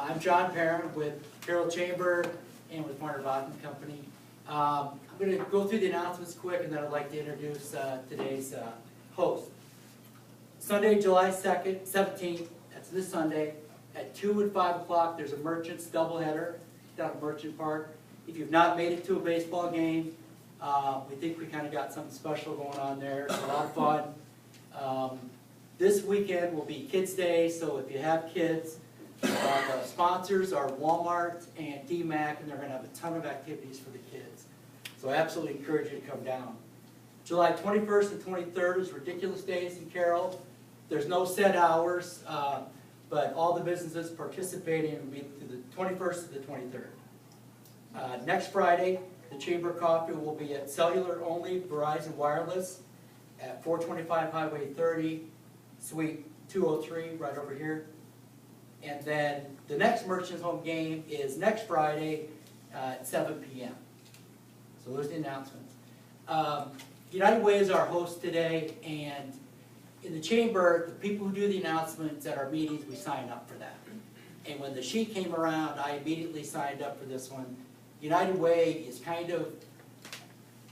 I'm John Parent with Carroll Chamber and with Martin Bottom Company. I'm going to go through the announcements quick, and then I'd like to introduce today's host. Sunday, July 2nd, 17th, that's this Sunday, at 2 and 5 o'clock, there's a Merchants doubleheader down at Merchant Park. If you've not made it to a baseball game, we think we kind of got something special going on there. It's a lot of fun. This weekend will be Kids Day, so if you have kids, the sponsors are Walmart and DMAC, and they're going to have a ton of activities for the kids. So I absolutely encourage you to come down. July 21st and 23rd is Ridiculous Days in Carroll. There's no set hours, but all the businesses participating will be to the 21st to the 23rd. Next Friday, the Chamber Coffee will be at Cellular Only Verizon Wireless at 425 Highway 30, Suite 203, right over here. And then the next Merchants home game is next Friday at 7 p.m. So those are the announcements. United Way is our host today, and in the Chamber, the people who do the announcements at our meetings, we sign up for that. And when the sheet came around, I immediately signed up for this one. United Way is kind of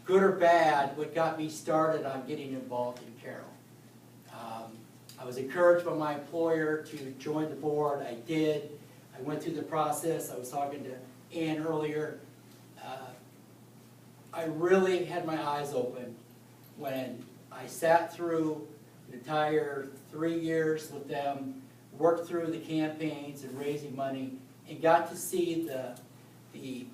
good or bad what got me started on getting involved in Carroll. I was encouraged by my employer to join the board. I did. I went through the process. I was talking to Ann earlier. I really had my eyes open when I sat through the entire 3 years with them, worked through the campaigns and raising money, and got to see the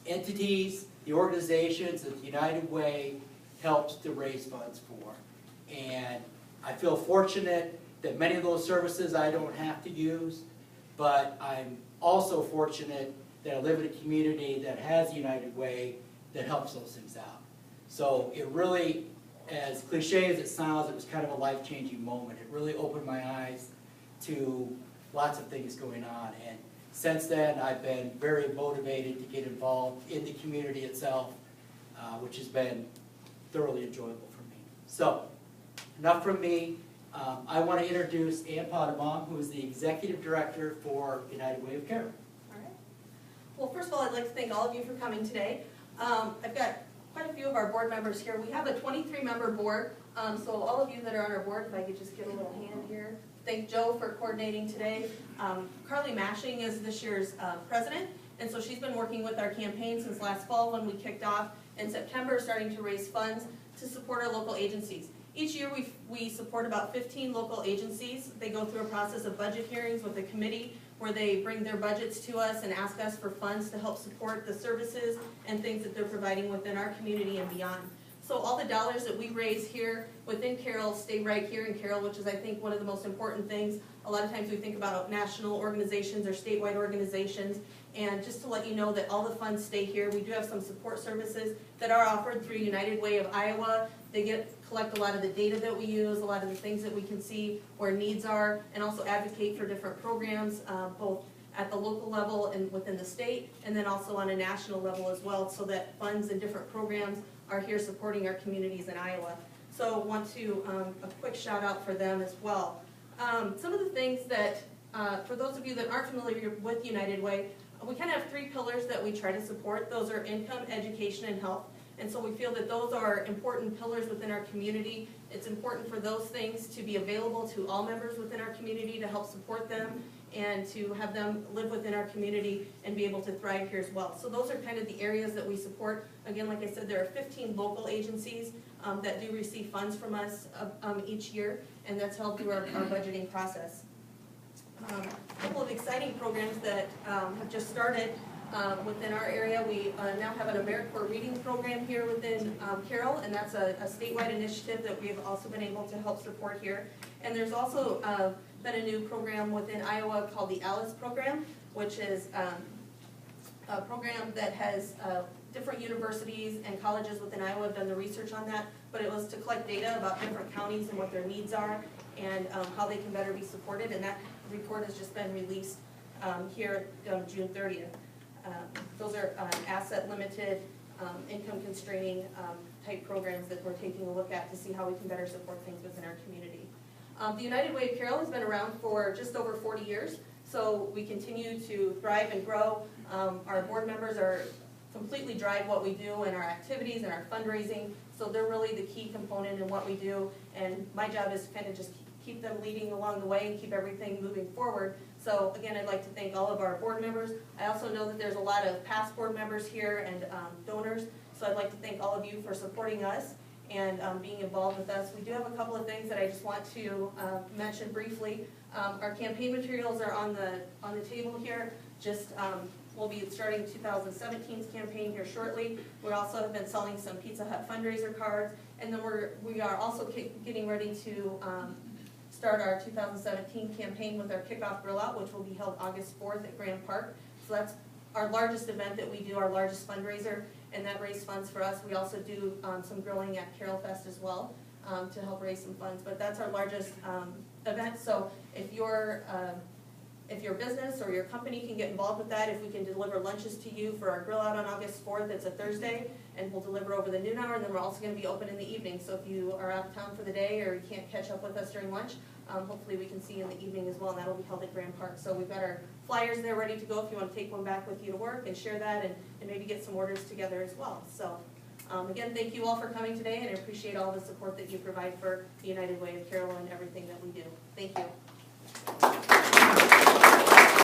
entities, the organizations that the United Way helps to raise funds for. And I feel fortunate that many of those services I don't have to use, but I'm also fortunate that I live in a community that has United Way that helps those things out. So it really, as cliche as it sounds, it was kind of a life-changing moment. It really opened my eyes to lots of things going on. And since then, I've been very motivated to get involved in the community itself, which has been thoroughly enjoyable for me. So, enough from me. I want to introduce Ann Potamong, who is the Executive Director for United Way of Carroll. All right. Well, first of all, I'd like to thank all of you for coming today. I've got quite a few of our board members here. We have a 23-member board, so all of you that are on our board, if I could just get a little hand here. Thank Joe for coordinating today. Carly Mashing is this year's president, and so she's been working with our campaign since last fall when we kicked off in September, starting to raise funds to support our local agencies. Each year we support about 15 local agencies. They go through a process of budget hearings with a committee where they bring their budgets to us and ask us for funds to help support the services and things that they're providing within our community and beyond. So all the dollars that we raise here within Carroll stay right here in Carroll, which is, I think, one of the most important things. A lot of times we think about national organizations or statewide organizations, and just to let you know that all the funds stay here. We do have some support services that are offered through United Way of Iowa. They collect a lot of the data that we use, a lot of the things that we can see where needs are, and also advocate for different programs, both at the local level and within the state, and then also on a national level as well, so that funds and different programs are here supporting our communities in Iowa. So I want to, a quick shout out for them as well. Some of the things that, for those of you that aren't familiar with United Way, we kind of have 3 pillars that we try to support. Those are income, education, and health. And so we feel that those are important pillars within our community. It's important for those things to be available to all members within our community to help support them and to have them live within our community and be able to thrive here as well. So those are kind of the areas that we support. Again, like I said, there are 15 local agencies that do receive funds from us each year, and that's held through our budgeting process. A couple of exciting programs that have just started within our area. We now have an AmeriCorps reading program here within Carroll, and that's a statewide initiative that we've also been able to help support here. And there's also been a new program within Iowa called the ALICE program, which is a program that has different universities and colleges within Iowa have done the research on that, but it was to collect data about different counties and what their needs are and how they can better be supported, and that report has just been released here on June 30th. Those are asset limited, income constraining type programs that we're taking a look at to see how we can better support things within our community. The United Way of Carroll has been around for just over 40 years, so we continue to thrive and grow. Our board members are completely drive what we do and our activities and our fundraising, so they're really the key component in what we do, and my job is to kind of just keep them leading along the way and keep everything moving forward. So again, I'd like to thank all of our board members. I also know that there's a lot of past board members here and donors, so I'd like to thank all of you for supporting us and being involved with us. We do have a couple of things that I just want to mention briefly. Our campaign materials are on the table here. Just we'll be starting 2017's campaign here shortly. We also have been selling some Pizza Hut fundraiser cards, and then we are also getting ready to start our 2017 campaign with our kickoff grill out, which will be held August 4th at Grand Park. So that's our largest event that we do, our largest fundraiser, and that raises funds for us. We also do some grilling at Carroll Fest as well to help raise some funds, but that's our largest event. So if your business or your company can get involved with that, if we can deliver lunches to you for our grill out on August 4th, it's a Thursday, and we'll deliver over the noon hour, and then we're also going to be open in the evening. So if you are out of town for the day or you can't catch up with us during lunch, hopefully we can see you in the evening as well, and that'll be held at Grand Park. So we've got our flyers there ready to go if you want to take one back with you to work and share that and maybe get some orders together as well. So again, thank you all for coming today, and I appreciate all the support that you provide for the United Way of Carroll and everything that we do. Thank you.